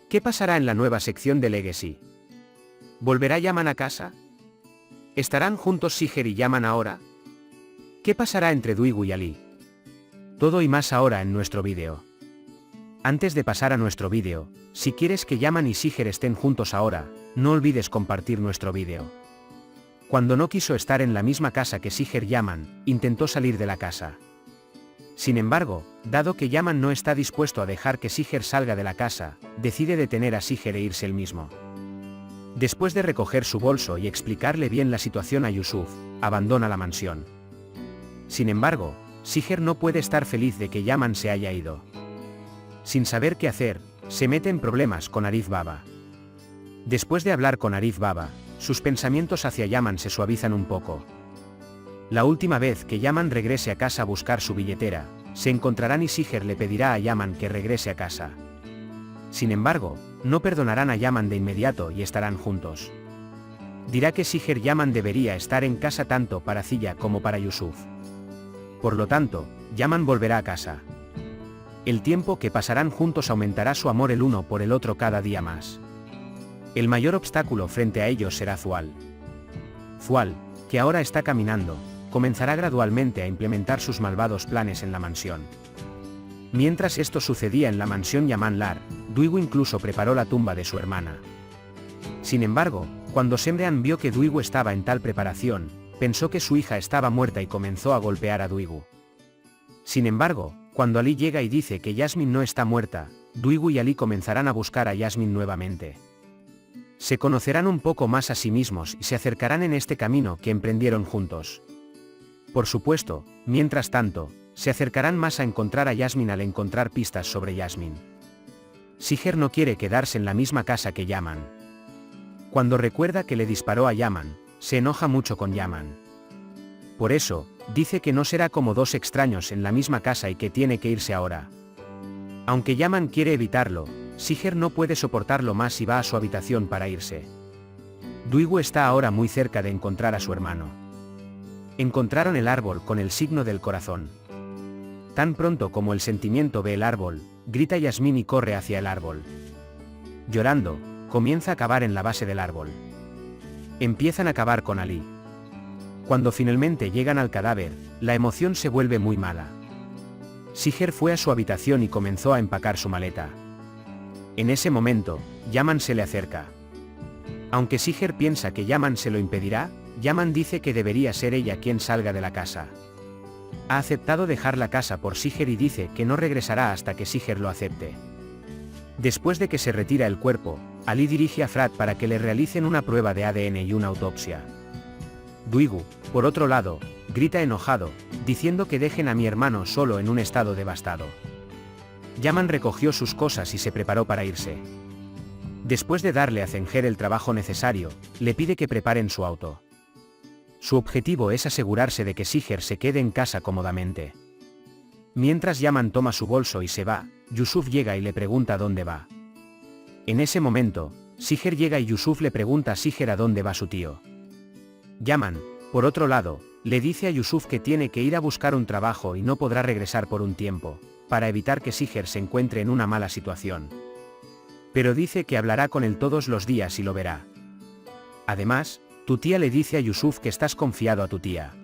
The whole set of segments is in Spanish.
¿Qué pasará en la nueva sección de Legacy? ¿Volverá Yaman a casa? ¿Estarán juntos Siger y Yaman ahora? ¿Qué pasará entre Dwyggu y Ali? Todo y más ahora en nuestro vídeo. Antes de pasar a nuestro vídeo, si quieres que Yaman y Siger estén juntos ahora, no olvides compartir nuestro vídeo. Cuando no quiso estar en la misma casa que Siger, Yaman intentó salir de la casa. Sin embargo, dado que Yaman no está dispuesto a dejar que Siger salga de la casa, decide detener a Siger e irse él mismo. Después de recoger su bolso y explicarle bien la situación a Yusuf, abandona la mansión. Sin embargo, Siger no puede estar feliz de que Yaman se haya ido. Sin saber qué hacer, se mete en problemas con Arif Baba. Después de hablar con Arif Baba, sus pensamientos hacia Yaman se suavizan un poco. La última vez que Yaman regrese a casa a buscar su billetera, se encontrarán y Siger le pedirá a Yaman que regrese a casa. Sin embargo, no perdonarán a Yaman de inmediato y estarán juntos. Dirá que Siger Yaman debería estar en casa tanto para Zilla como para Yusuf. Por lo tanto, Yaman volverá a casa. El tiempo que pasarán juntos aumentará su amor el uno por el otro cada día más. El mayor obstáculo frente a ellos será Zual. Zual, que ahora está caminando, comenzará gradualmente a implementar sus malvados planes en la mansión. Mientras esto sucedía en la mansión Yaman Lar, Dwyggu incluso preparó la tumba de su hermana. Sin embargo, cuando Semrean vio que Dwyggu estaba en tal preparación, pensó que su hija estaba muerta y comenzó a golpear a Dwyggu. Sin embargo, cuando Ali llega y dice que Yasmin no está muerta, Dwyggu y Ali comenzarán a buscar a Yasmin nuevamente. Se conocerán un poco más a sí mismos y se acercarán en este camino que emprendieron juntos. Por supuesto, mientras tanto, se acercarán más a encontrar a Yasmin al encontrar pistas sobre Yasmin. Siger no quiere quedarse en la misma casa que Yaman. Cuando recuerda que le disparó a Yaman, se enoja mucho con Yaman. Por eso, dice que no será como dos extraños en la misma casa y que tiene que irse ahora. Aunque Yaman quiere evitarlo, Siger no puede soportarlo más y va a su habitación para irse. Dwyggu está ahora muy cerca de encontrar a su hermano. Encontraron el árbol con el signo del corazón. Tan pronto como el sentimiento ve el árbol, grita Yasmin y corre hacia el árbol. Llorando, comienza a cavar en la base del árbol. Empiezan a cavar con Ali. Cuando finalmente llegan al cadáver, la emoción se vuelve muy mala. Siger fue a su habitación y comenzó a empacar su maleta. En ese momento, Yaman se le acerca. Aunque Siger piensa que Yaman se lo impedirá, Yaman dice que debería ser ella quien salga de la casa. Ha aceptado dejar la casa por Siger y dice que no regresará hasta que Siger lo acepte. Después de que se retira el cuerpo, Ali dirige a Frat para que le realicen una prueba de ADN y una autopsia. Dwyggu, por otro lado, grita enojado, diciendo que dejen a mi hermano solo en un estado devastado. Yaman recogió sus cosas y se preparó para irse. Después de darle a Zenger el trabajo necesario, le pide que preparen su auto. Su objetivo es asegurarse de que Siger se quede en casa cómodamente. Mientras Yaman toma su bolso y se va, Yusuf llega y le pregunta dónde va. En ese momento, Siger llega y Yusuf le pregunta a Siger a dónde va su tío. Yaman, por otro lado, le dice a Yusuf que tiene que ir a buscar un trabajo y no podrá regresar por un tiempo, para evitar que Siger se encuentre en una mala situación. Pero dice que hablará con él todos los días y lo verá. Además, tu tía le dice a Yusuf que estás confiado a tu tía.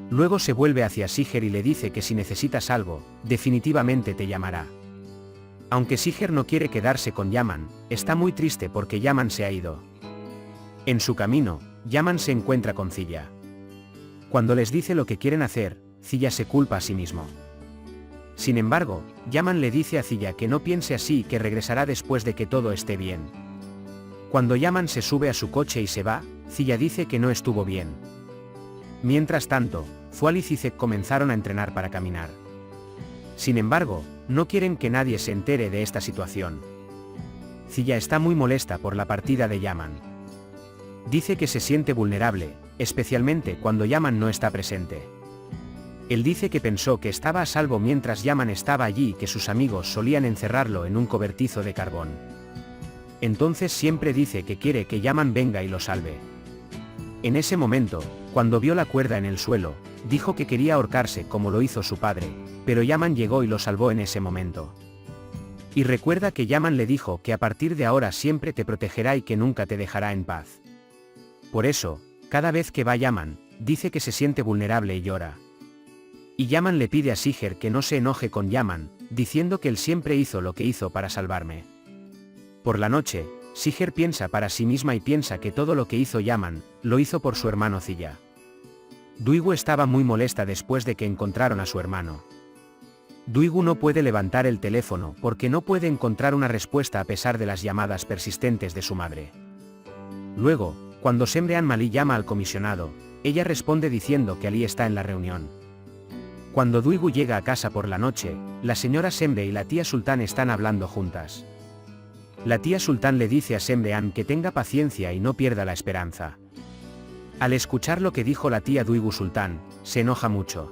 Luego se vuelve hacia Siger y le dice que si necesitas algo, definitivamente te llamará. Aunque Siger no quiere quedarse con Yaman, está muy triste porque Yaman se ha ido. En su camino, Yaman se encuentra con Zilla. Cuando les dice lo que quieren hacer, Zilla se culpa a sí mismo. Sin embargo, Yaman le dice a Zilla que no piense así y que regresará después de que todo esté bien. Cuando Yaman se sube a su coche y se va, Zilla dice que no estuvo bien. Mientras tanto, Zual y Zizek comenzaron a entrenar para caminar. Sin embargo, no quieren que nadie se entere de esta situación. Zilla está muy molesta por la partida de Yaman. Dice que se siente vulnerable, especialmente cuando Yaman no está presente. Él dice que pensó que estaba a salvo mientras Yaman estaba allí y que sus amigos solían encerrarlo en un cobertizo de carbón. Entonces siempre dice que quiere que Yaman venga y lo salve. En ese momento, cuando vio la cuerda en el suelo, dijo que quería ahorcarse como lo hizo su padre, pero Yaman llegó y lo salvó en ese momento. Y recuerda que Yaman le dijo que a partir de ahora siempre te protegerá y que nunca te dejará en paz. Por eso, cada vez que va Yaman, dice que se siente vulnerable y llora. Y Yaman le pide a Siger que no se enoje con Yaman, diciendo que él siempre hizo lo que hizo para salvarme. Por la noche, Siger piensa para sí misma y piensa que todo lo que hizo Yaman, lo hizo por su hermano Ziya. Duigu estaba muy molesta después de que encontraron a su hermano. Duigu no puede levantar el teléfono porque no puede encontrar una respuesta a pesar de las llamadas persistentes de su madre. Luego, cuando Semrean Malí llama al comisionado, ella responde diciendo que Ali está en la reunión. Cuando Duigu llega a casa por la noche, la señora Semre y la tía Sultán están hablando juntas. La tía Sultán le dice a Semrean que tenga paciencia y no pierda la esperanza. Al escuchar lo que dijo la tía Duigu Sultán, se enoja mucho.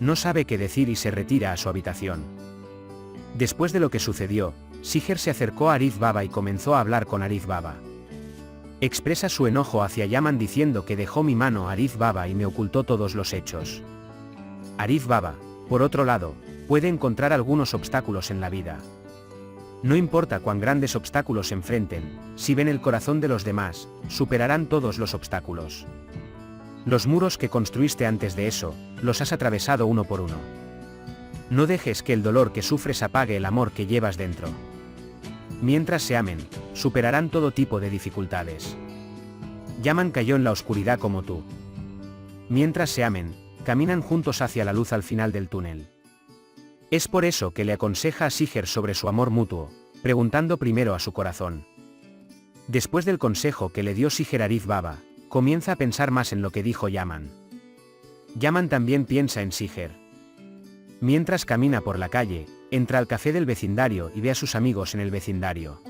No sabe qué decir y se retira a su habitación. Después de lo que sucedió, Siger se acercó a Arif Baba y comenzó a hablar con Arif Baba. Expresa su enojo hacia Yaman diciendo que dejó mi mano a Arif Baba y me ocultó todos los hechos. Arif Baba, por otro lado, puede encontrar algunos obstáculos en la vida. No importa cuán grandes obstáculos se enfrenten, si ven el corazón de los demás, superarán todos los obstáculos. Los muros que construiste antes de eso, los has atravesado uno por uno. No dejes que el dolor que sufres apague el amor que llevas dentro. Mientras se amen, superarán todo tipo de dificultades. Yaman cayó en la oscuridad como tú. Mientras se amen, caminan juntos hacia la luz al final del túnel. Es por eso que le aconseja a Siger sobre su amor mutuo, preguntando primero a su corazón. Después del consejo que le dio Siger a Arif Baba, comienza a pensar más en lo que dijo Yaman. Yaman también piensa en Siger. Mientras camina por la calle, entra al café del vecindario y ve a sus amigos en el vecindario.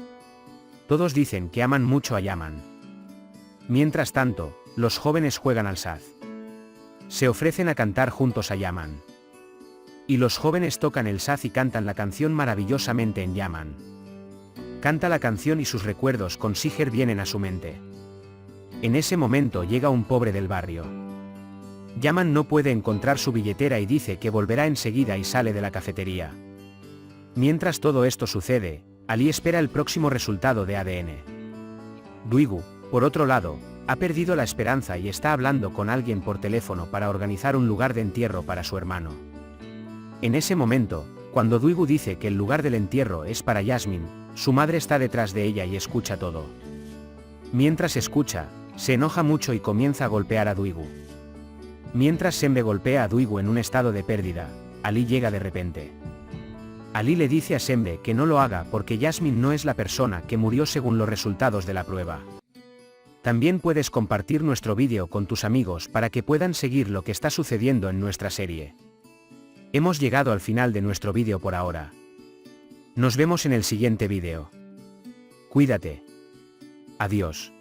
Todos dicen que aman mucho a Yaman. Mientras tanto, los jóvenes juegan al saz. Se ofrecen a cantar juntos a Yaman. Y los jóvenes tocan el saz y cantan la canción maravillosamente en Yaman. Canta la canción y sus recuerdos con Siger vienen a su mente. En ese momento llega un pobre del barrio. Yaman no puede encontrar su billetera y dice que volverá enseguida y sale de la cafetería. Mientras todo esto sucede, Ali espera el próximo resultado de ADN. Duigu, por otro lado, ha perdido la esperanza y está hablando con alguien por teléfono para organizar un lugar de entierro para su hermano. En ese momento, cuando Duigu dice que el lugar del entierro es para Yasmin, su madre está detrás de ella y escucha todo. Mientras escucha, se enoja mucho y comienza a golpear a Duigu. Mientras Semre golpea a Duigu en un estado de pérdida, Ali llega de repente. Ali le dice a Semre que no lo haga porque Yasmin no es la persona que murió según los resultados de la prueba. También puedes compartir nuestro vídeo con tus amigos para que puedan seguir lo que está sucediendo en nuestra serie. Hemos llegado al final de nuestro vídeo por ahora. Nos vemos en el siguiente vídeo. Cuídate. Adiós.